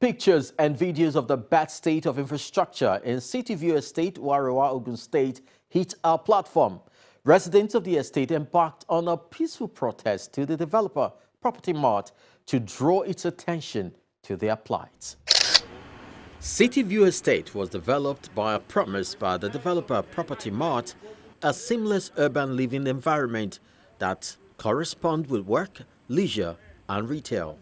Pictures and videos of the bad state of infrastructure in Cityview Estate, Warawa, Ogun State, hit our platform. Residents of the estate embarked on a peaceful protest to the developer, Property Mart, to draw its attention to their plight. Cityview Estate was developed by a promise by the developer, Property Mart, a seamless urban living environment that corresponds with work, leisure, and retail.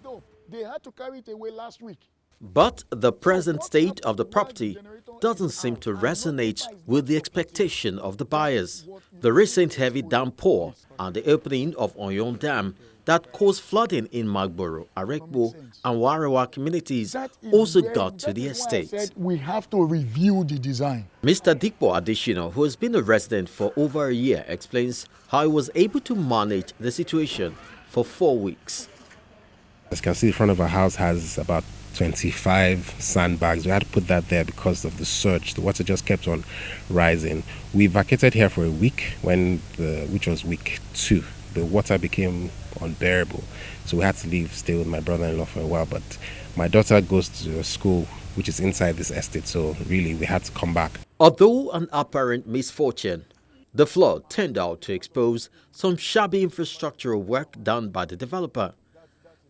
They had to carry it away last week. But the present state of the property doesn't seem to resonate with the expectation of the buyers. The recent heavy downpour and the opening of Oyon Dam that caused flooding in Magboro, Arekbo, and Warawa communities also got to the estate. We have to review the design. Mr. Dikpo Adishino, who has been a resident for over a year, explains how he was able to manage the situation for 4 weeks. As you can see, the front of our house has about 25 sandbags. We had to put that there because of the surge. The water just kept on rising. We vacated here for a week, which was week 2. The water became unbearable, so we had to leave, stay with my brother-in-law for a while. But my daughter goes to a school which is inside this estate, so really we had to come back. Although an apparent misfortune, the flood turned out to expose some shabby infrastructural work done by the developer.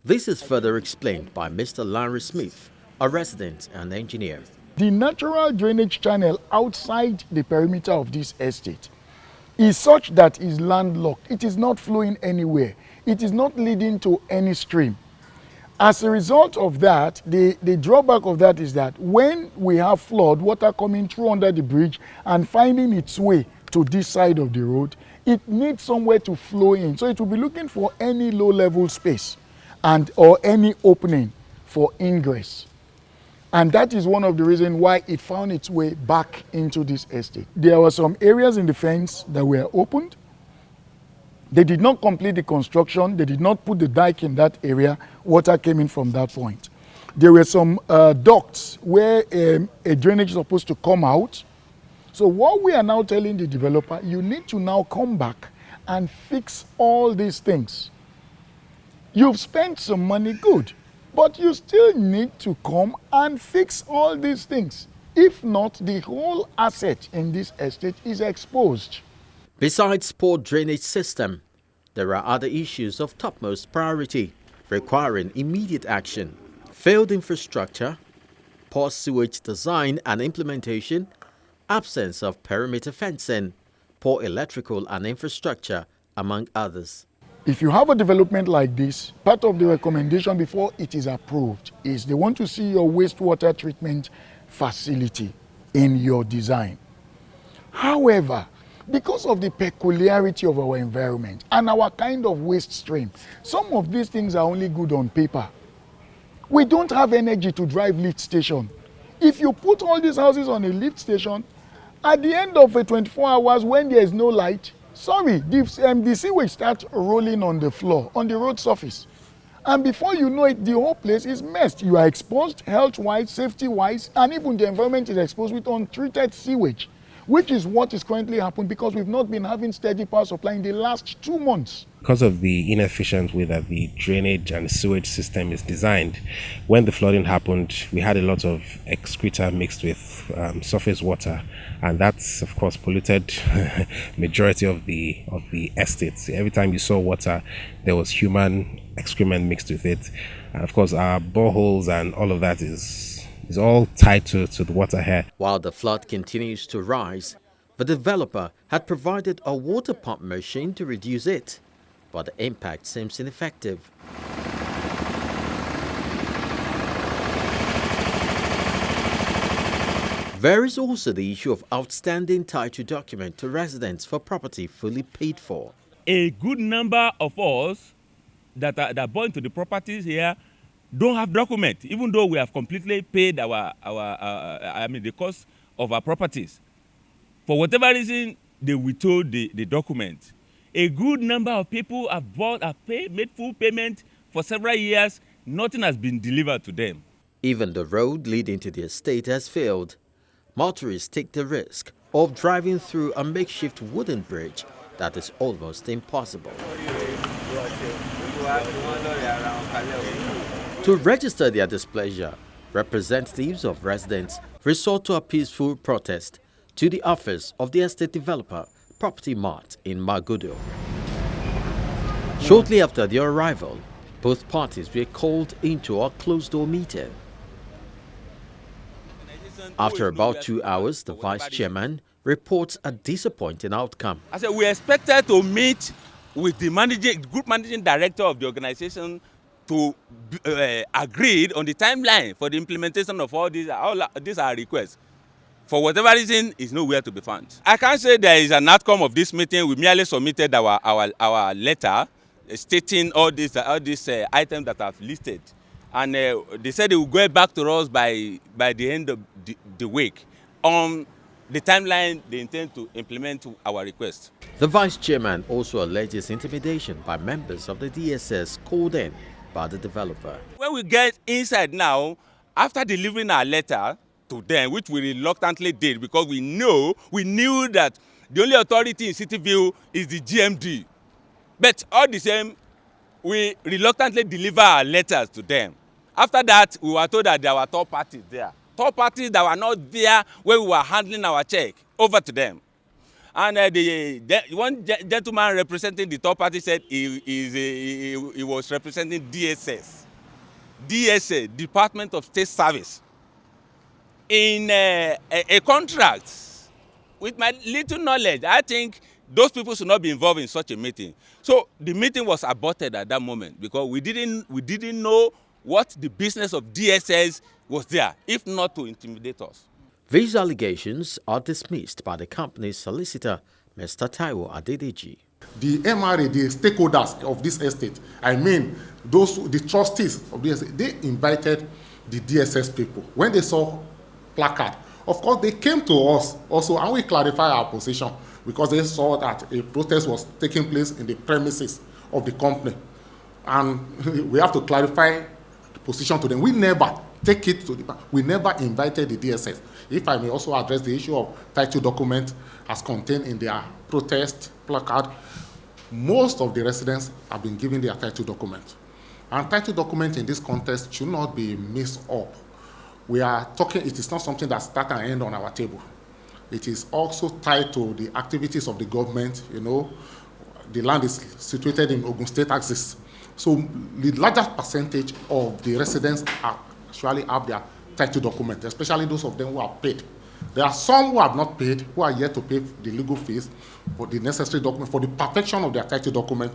This is further explained by Mr. Larry Smith, a resident and engineer. The natural drainage channel outside the perimeter of this estate is such that it's landlocked. It is not flowing anywhere. It is not leading to any stream. As a result of that, the drawback of that is that when we have flood, water coming through under the bridge and finding its way to this side of the road, it needs somewhere to flow in. So it will be looking for any low-level space or any opening for ingress. And that is one of the reasons why it found its way back into this estate. There were some areas in the fence that were opened. They did not complete the construction. They did not put the dike in that area. Water came in from that point. There were some ducts where a drainage is supposed to come out. So what we are now telling the developer, you need to now come back and fix all these things. You've spent some money, good, but you still need to come and fix all these things. If not, the whole asset in this estate is exposed. Besides poor drainage system, there are other issues of topmost priority requiring immediate action. Failed infrastructure, poor sewage design and implementation, absence of perimeter fencing, poor electrical and infrastructure, among others. If you have a development like this, part of the recommendation before it is approved is they want to see your wastewater treatment facility in your design. However, because of the peculiarity of our environment and our kind of waste stream, some of these things are only good on paper. We don't have energy to drive lift station. If you put all these houses on a lift station, at the end of 24 hours when there is no light, the sewage starts rolling on the floor, on the road surface. And before you know it, the whole place is messed. You are exposed health-wise, safety-wise, and even the environment is exposed with untreated sewage, which is what is currently happening because we've not been having steady power supply in the last 2 months. Because of the inefficient way that the drainage and sewage system is designed, when the flooding happened, we had a lot of excreta mixed with surface water, and that's of course polluted majority of the estates. Every time you saw water, there was human excrement mixed with it, and of course our boreholes and all of that is all tied to the water here. While the flood continues to rise, the developer had provided a water pump machine to reduce it, but the impact seems ineffective. There is also the issue of outstanding title document to residents for property fully paid for. A good number of us that are born to the properties here don't have document, even though we have completely paid the cost of our properties. For whatever reason, they withhold the document. A good number of people have made full payment for several years. Nothing has been delivered to them. Even the road leading to the estate has failed. Motorists take the risk of driving through a makeshift wooden bridge that is almost impossible. To register their displeasure, representatives of residents resort to a peaceful protest to the office of the estate developer Property Mart in Magodo. Shortly after their arrival, both parties were called into a closed-door meeting. After about 2 hours, the vice chairman reports a disappointing outcome. I said we expected to meet with the group managing director of the organization to agree on the timeline for the implementation of all these are requests. For whatever reason, is nowhere to be found. I can't say there is an outcome of this meeting. We merely submitted our letter stating all these items that I've listed. And they said they will go back to us by the end of the week on the timeline they intend to implement our request. The vice chairman also alleges intimidation by members of the DSS called in by the developer. When we get inside now, after delivering our letter to them, which we reluctantly did because we knew that the only authority in Cityview is the GMD. But all the same, we reluctantly deliver our letters to them. After that, we were told that there were third parties there. Third parties that were not there when we were handling our check over to them. And one gentleman representing the third party said he was representing DSS. DSA, Department of State Service. In a contract, with my little knowledge, I think those people should not be involved in such a meeting. So the meeting was aborted at that moment because we didn't know what the business of DSS was there, if not to intimidate us. These allegations are dismissed by the company's solicitor, Mr. Taiwo Adedeji. The MRA, the stakeholders of this estate, I mean, the trustees of the estate, they invited the DSS people. When they saw placard, of course, they came to us also, and we clarified our position because they saw that a protest was taking place in the premises of the company. And we have to clarify the position to them. We never take it to the, we never invited the DSS. If I may also address the issue of title document as contained in their protest placard, most of the residents have been given their title document. And title document in this context should not be mixed up. We are talking, it is not something that starts and ends on our table. It is also tied to the activities of the government. You know, the land is situated in Ogun State axis. So the largest percentage of the residents actually have their title document, especially those of them who are paid. There are some who have not paid, who are yet to pay the legal fees for the necessary document, for the perfection of their title document.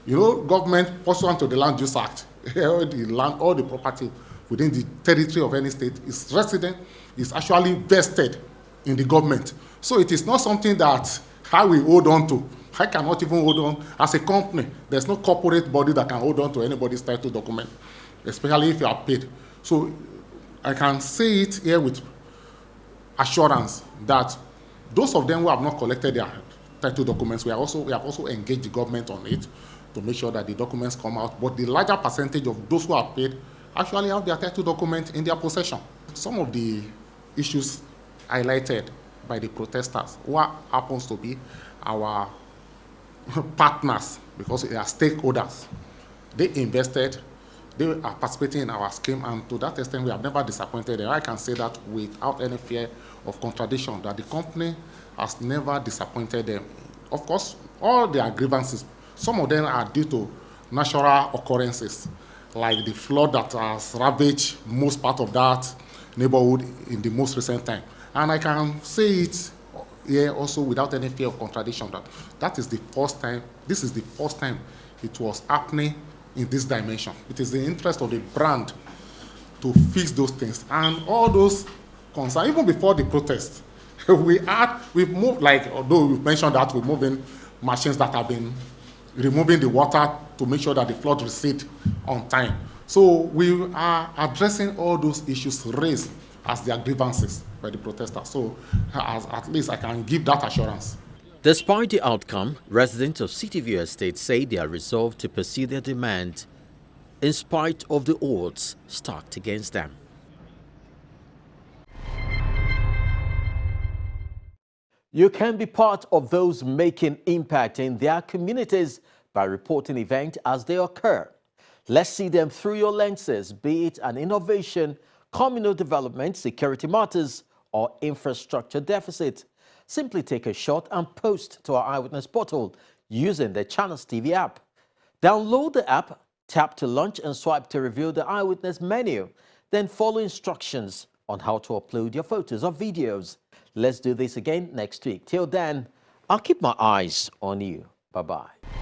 You know, government, pursuant to the Land Use Act, all the land, all the property within the territory of any state is resident, is actually vested in the government. So it is not something that I will hold on to. I cannot even hold on as a company. There's no corporate body that can hold on to anybody's title document, especially if you are paid. So I can say it here with assurance that those of them who have not collected their title documents, we have also engaged the government on it to make sure that the documents come out. But the larger percentage of those who are paid actually have their title document in their possession. Some of the issues highlighted by the protesters, who happens to be our partners, because they are stakeholders. They invested, they are participating in our scheme, and to that extent, we have never disappointed them. I can say that without any fear of contradiction, that the company has never disappointed them. Of course, all their grievances, some of them are due to natural occurrences, like the flood that has ravaged most part of that neighborhood in the most recent time. And I can say it here also without any fear of contradiction, that is the first time, this is the first time it was happening in this dimension. It is the interest of the brand to fix those things. And all those concerns, even before the protest, we've moved, like, although we've mentioned that we're moving machines that have been removing the water to make sure that the flood recede on time. So we are addressing all those issues raised as their grievances by the protesters. So at least I can give that assurance. Despite the outcome, residents of Cityview Estate say they are resolved to pursue their demand in spite of the odds stacked against them. You can be part of those making impact in their communities by reporting events as they occur. Let's see them through your lenses, be it an innovation, communal development, security matters, or infrastructure deficit. Simply take a shot and post to our Eyewitness portal using the Channels TV app. Download the app, tap to launch and swipe to reveal the Eyewitness menu. Then follow instructions on how to upload your photos or videos. Let's do this again next week. Till then, I'll keep my eyes on you. Bye-bye.